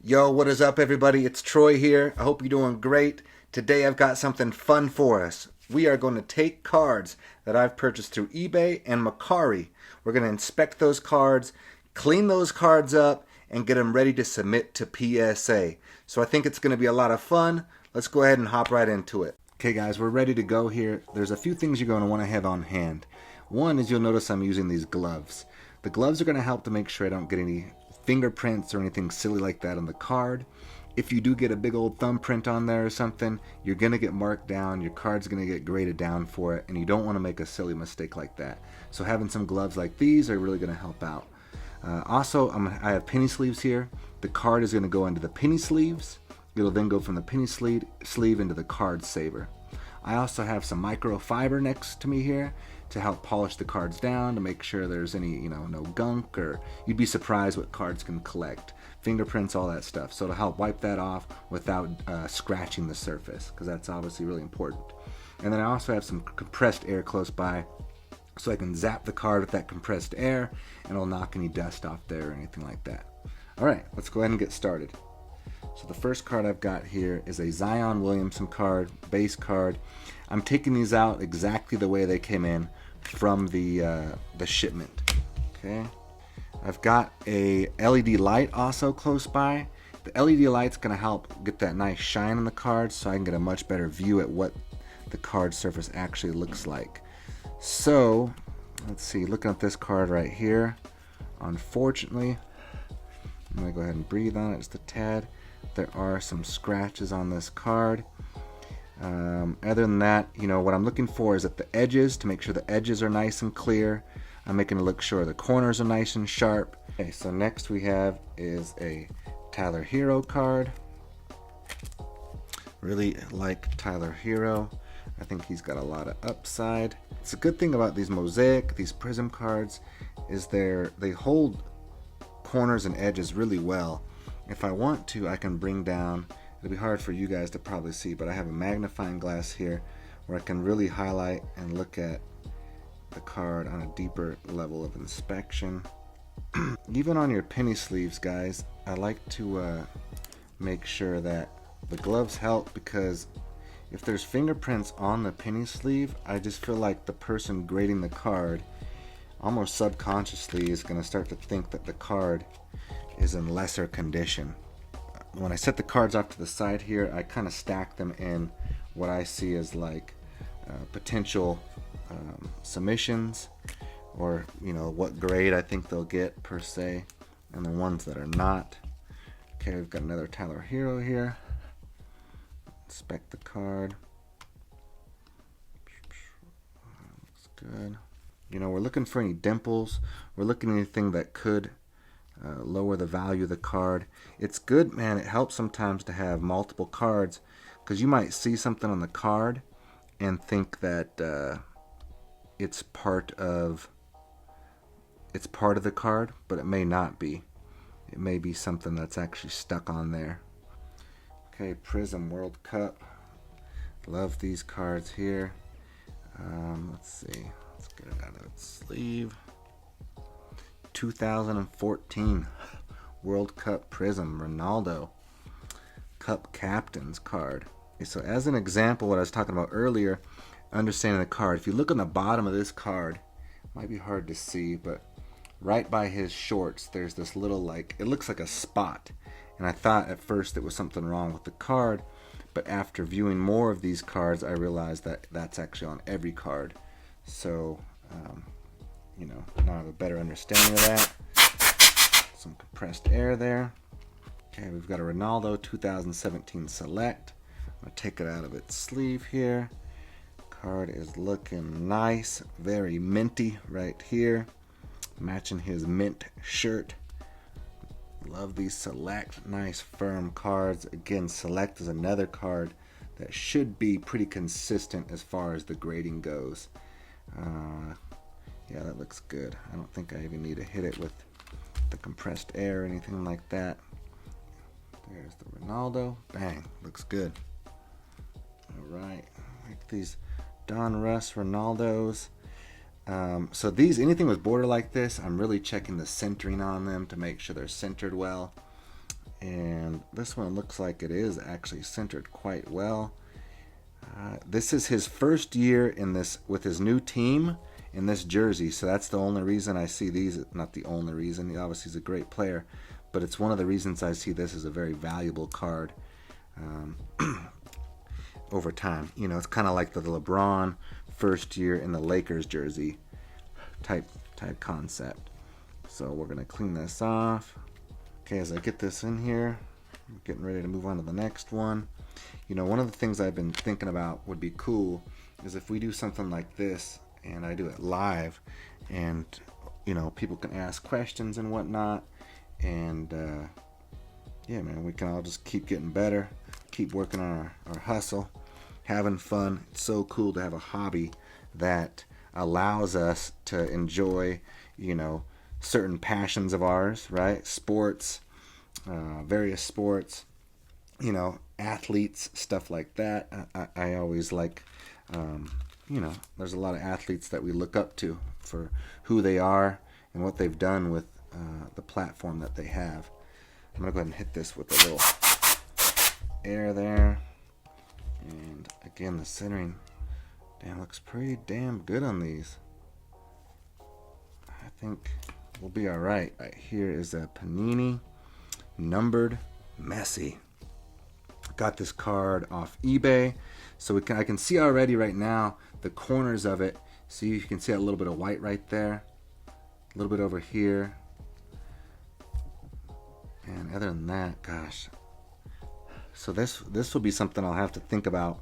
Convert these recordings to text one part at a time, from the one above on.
Yo, what is up, everybody? It's Troy here. I hope you're doing great. Today I've got something fun for us. We are going to take cards that I've purchased through eBay and Macari. We're going to inspect those cards, clean those cards up, and get them ready to submit to PSA. So I think it's going to be a lot of fun. Let's go ahead and hop right into it. Okay, guys, we're ready to go here. There's a few things you're going to want to have on hand. One is you'll notice I'm using these gloves. The gloves are going to help to make sure I don't get any fingerprints or anything silly like that on the card. If you do get a big old thumbprint on there or something, you're going to get marked down, your card's going to get graded down for it, and you don't want to make a silly mistake like that. So having some gloves like these are really going to help out. Also, I have penny sleeves here. The card is going to go into the penny sleeves. It'll then go from the penny sleeve into the card saver. I also have some microfiber next to me here to help polish the cards down, to make sure there's any, no gunk, or you'd be surprised what cards can collect. Fingerprints, all that stuff. So to help wipe that off without scratching the surface, because that's obviously really important. And then I also have some compressed air close by, so I can zap the card with that compressed air, and it'll knock any dust off there or anything like that. All right, let's go ahead and get started. So the first card I've got here is a Zion Williamson card, base card. I'm taking these out exactly the way they came in from the shipment. Okay. I've got a LED light also close by. The LED light's going to help get that nice shine on the card so I can get a much better view at what the card surface actually looks like. So, let's see, looking at this card right here, unfortunately, I'm going to go ahead and breathe on it just a tad. There are some scratches on this card. Other than that, what I'm looking for is at the edges, to make sure the edges are nice and clear. I'm making it look sure the corners are nice and sharp. Okay, so next we have is a Tyler Hero card. Really like Tyler Hero. I think he's got a lot of upside. It's a good thing about these mosaic, these prism cards, is they hold corners and edges really well. If I want to, I can bring down, it'll be hard for you guys to probably see, but I have a magnifying glass here where I can really highlight and look at the card on a deeper level of inspection. Even on your penny sleeves, guys, I like to make sure that the gloves help, because if there's fingerprints on the penny sleeve, I just feel like the person grading the card almost subconsciously is going to start to think that the card is in lesser condition. When I set the cards off to the side here, I kind of stack them in what I see as like potential submissions, or what grade I think they'll get per se, and the ones that are not. Okay, we've got another Tyler Hero here. Inspect the card. Looks good. We're looking for any dimples. We're looking at anything that could lower the value of the card. It's good, man. It helps sometimes to have multiple cards, because you might see something on the card and think that it's part of the card, but it may not be. It may be something that's actually stuck on there. Okay, Prism World Cup. Love these cards here. Let's see. Let's get it out of its sleeve. 2014 World Cup Prism Ronaldo Cup Captains card. Okay, so as an example, what I was talking about earlier, understanding the card. If you look on the bottom of this card, it might be hard to see, but right by his shorts, there's this little, it looks like a spot. And I thought at first it was something wrong with the card, but after viewing more of these cards, I realized that that's actually on every card. So, now I have a better understanding of that. Some compressed air there. Okay, we've got a Ronaldo 2017 Select. I'm going to take it out of its sleeve here. Card is looking nice, very minty right here, matching his mint shirt. Love these Select, nice firm cards. Again, Select is another card that should be pretty consistent as far as the grading goes. Yeah, that looks good. I don't think I even need to hit it with the compressed air or anything like that. There's the Ronaldo. Bang, looks good. All right, like these Don Russ Ronaldos. So these, anything with border like this, I'm really checking the centering on them to make sure they're centered well. And this one looks like it is actually centered quite well. This is his first year in this with his new team in this jersey, so that's the only reason I see these. Not the only reason, he obviously is a great player, but it's one of the reasons I see this as a very valuable card over time. You know, it's kind of like the LeBron first year in the Lakers jersey type concept. So we're gonna clean this off. Okay, as I get this in here, I'm getting ready to move on to the next one. You know, one of the things I've been thinking about would be cool is if we do something like this and I do it live, and you know, people can ask questions and whatnot, and yeah, man, we can all just keep getting better, keep working on our hustle, having fun. It's so cool to have a hobby that allows us to enjoy, you know, certain passions of ours, right? Sports, various sports, you know, athletes, stuff like that. I always like, you know, there's a lot of athletes that we look up to for who they are and what they've done with the platform that they have. I'm going to go ahead and hit this with a little air there. And again, the centering, damn, looks pretty damn good on these. I think we'll be all right. Right here is a Panini numbered Messi. Got this card off eBay, so I can see already right now the corners of it. See, you can see a little bit of white right there, a little bit over here, and other than that, gosh. So this will be something I'll have to think about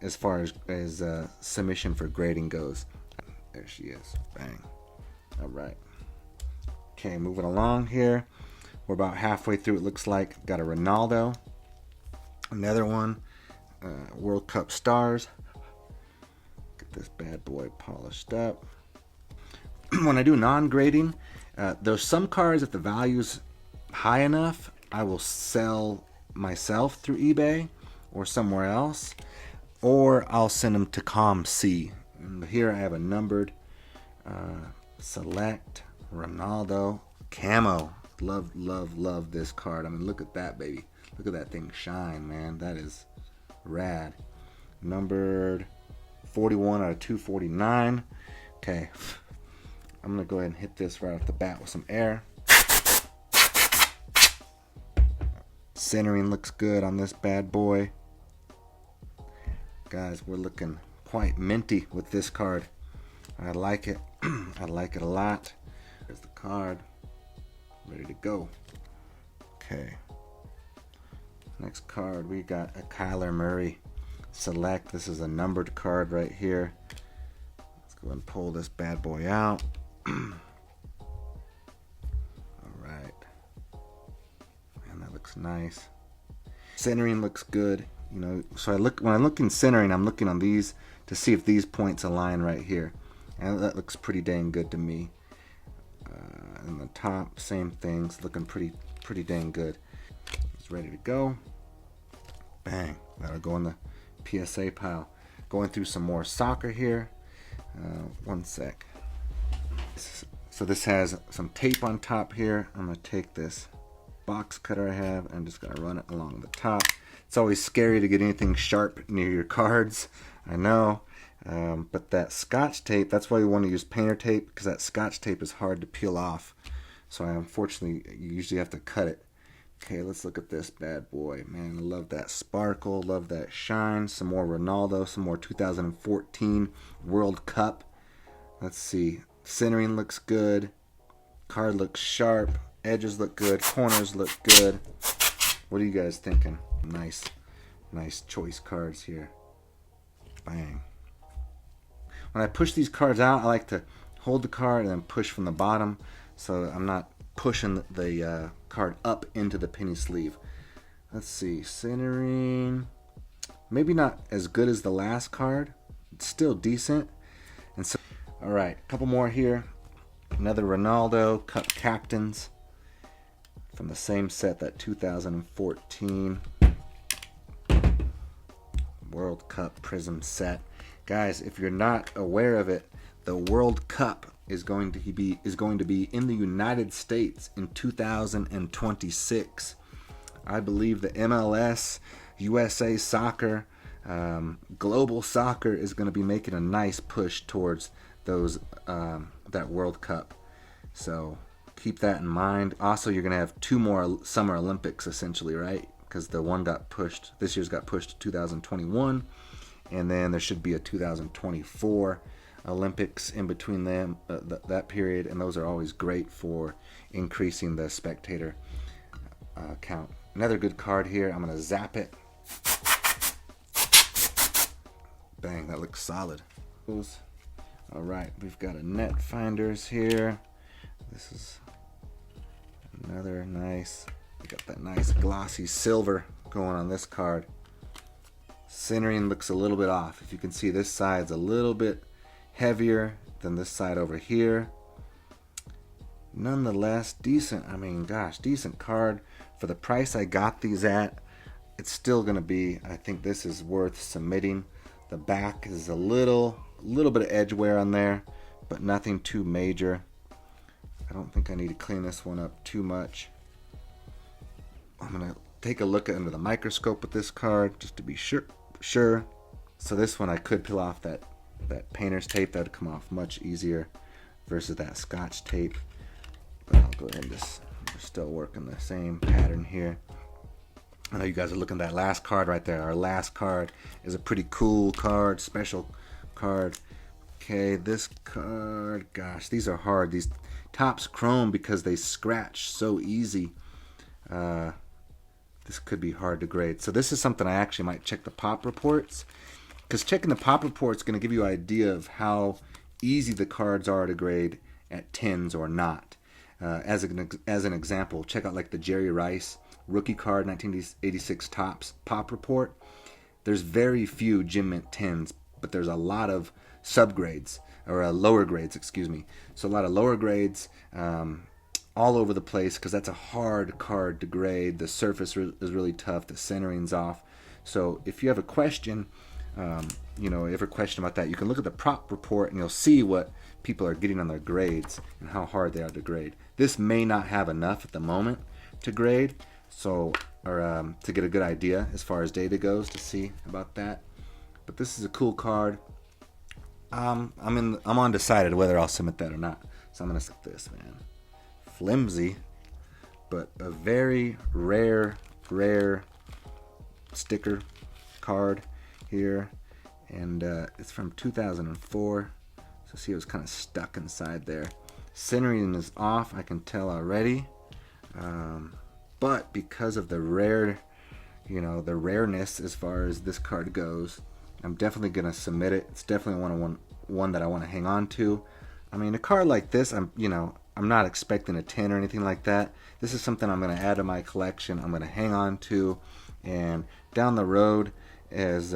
as far as submission for grading goes. There she is. Bang. All right. Okay, moving along here. We're about halfway through, it looks like. Got a Ronaldo. Another one. World Cup stars. Get this bad boy polished up. When I do non-grading, there's some cards, if the value's high enough, I will sell myself through eBay or somewhere else, or I'll send them to ComC. And here I have a numbered select Ronaldo camo. Love this card. I mean, look at that, baby. Look at that thing shine, man. That is rad. Numbered 41 out of 249. Okay, I'm gonna go ahead and hit this right off the bat with some air. Centering looks good on this bad boy. Guys, we're looking quite minty with this card. I like it. I like it a lot. There's the card. Ready to go. Okay. Next card, we got a Kyler Murray select. This is a numbered card right here. Let's go and pull this bad boy out. All right. Man, that looks nice. Centering looks good. You know, so when I look in centering, I'm looking on these to see if these points align right here, and that looks pretty dang good to me. And the top, same things, looking pretty dang good. It's ready to go. Bang! That'll go in the PSA pile. Going through some more soccer here. One sec. So this has some tape on top here. I'm gonna take this box cutter I have and I'm just gonna run it along the top. It's always scary to get anything sharp near your cards, I know, but that Scotch tape, that's why you want to use painter tape, because that Scotch tape is hard to peel off. So I unfortunately usually have to cut it. Okay, let's look at this bad boy. Man, I love that sparkle, love that shine. Some more Ronaldo, some more 2014 World Cup. Let's see, centering looks good, card looks sharp, edges look good, corners look good. What are you guys thinking? Nice choice cards here. Bang. When I push these cards out, I like to hold the card and then push from the bottom, so I'm not pushing the card up into the penny sleeve. Let's see, centering, maybe not as good as the last card. It's still decent. And so, all right, a couple more here. Another Ronaldo Cup Captains from the same set, that 2014 World Cup Prism set. Guys, if you're not aware of it, the World Cup is going to be in the United States in 2026. I believe the MLS, USA Soccer, global soccer is going to be making a nice push towards those that World Cup. So keep that in mind. Also, you're going to have 2 more Summer Olympics essentially, right? Because the one got pushed, this year's got pushed to 2021, and then there should be a 2024 Olympics in between them, that period, and those are always great for increasing the spectator count. Another good card here. I'm going to zap it. Bang, that looks solid. All right, we've got a net finders here. This is another nice, we got that nice glossy silver going on this card. Centering looks a little bit off. If you can see, this side's a little bit heavier than this side over here. Nonetheless, decent. I mean, gosh, decent card. For the price I got these at, it's still going to be, I think this is worth submitting. The back is a little bit of edge wear on there, but nothing too major. I don't think I need to clean this one up too much. I'm going to take a look under the microscope with this card just to be sure. So this one I could peel off that painter's tape. That would come off much easier versus that Scotch tape. But I'll go ahead and just, we're still working the same pattern here. I know you guys are looking at that last card right there. Our last card is a pretty cool card, special card. Okay, this card, gosh, these are hard. These tops chrome because they scratch so easy. This could be hard to grade. So this is something I actually might check the pop reports, because checking the pop reports is going to give you an idea of how easy the cards are to grade at 10s or not. As an example, check out like the Jerry Rice rookie card 1986 tops pop report. There's very few gem mint 10s, but there's a lot of subgrades, or lower grades, excuse me. So a lot of lower grades all over the place, because that's a hard card to grade. The surface is really tough. The centering's off. So if you have a question, every question about that, you can look at the prop report and you'll see what people are getting on their grades and how hard they are to grade. This may not have enough at the moment to grade, so or to get a good idea as far as data goes to see about that. But this is a cool card. I'm undecided whether I'll submit that or not. So I'm gonna submit this, man. Flimsy, but a very rare sticker card here, and it's from 2004. So see, it was kind of stuck inside there. Centering is off, I can tell already. But because of the rare, the rareness as far as this card goes, I'm definitely gonna submit it. It's definitely one that I want to hang on to. I mean, a card like this, I'm not expecting a 10 or anything like that. This is something I'm gonna add to my collection. I'm gonna hang on to, and down the road, as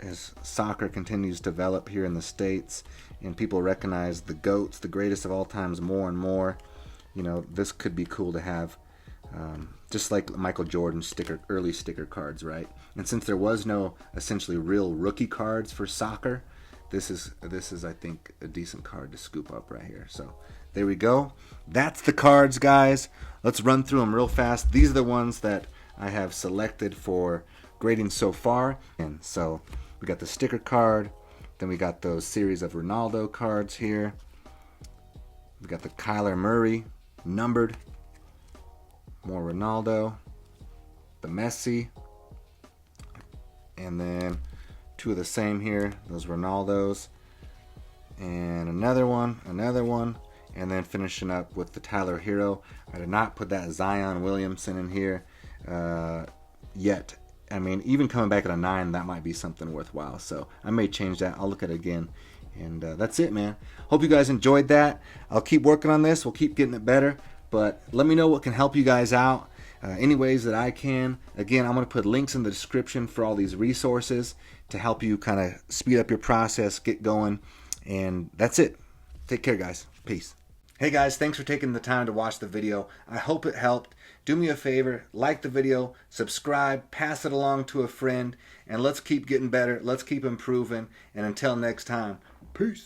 as soccer continues to develop here in the States, and people recognize the GOATs, the greatest of all times, more and more, this could be cool to have. Just like Michael Jordan's early sticker cards, right? And since there was no essentially real rookie cards for soccer, this is I think a decent card to scoop up right here. So there we go. That's the cards, guys. Let's run through them real fast. These are the ones that I have selected for grading so far. And so we got the sticker card, then we got those series of Ronaldo cards here. We got the Kyler Murray numbered, more Ronaldo, the Messi, and then 2 of the same here, those Ronaldos, and another one, and then finishing up with the Tyler Hero. I did not put that Zion Williamson in here yet. I mean, even coming back at a 9, that might be something worthwhile. So I may change that. I'll look at it again. And that's it, man. Hope you guys enjoyed that. I'll keep working on this. We'll keep getting it better. But let me know what can help you guys out. Any ways that I can. Again, I'm going to put links in the description for all these resources to help you kind of speed up your process, get going. And that's it. Take care, guys. Peace. Hey guys, thanks for taking the time to watch the video. I hope it helped. Do me a favor, like the video, subscribe, pass it along to a friend, and let's keep getting better. Let's keep improving. And until next time, peace.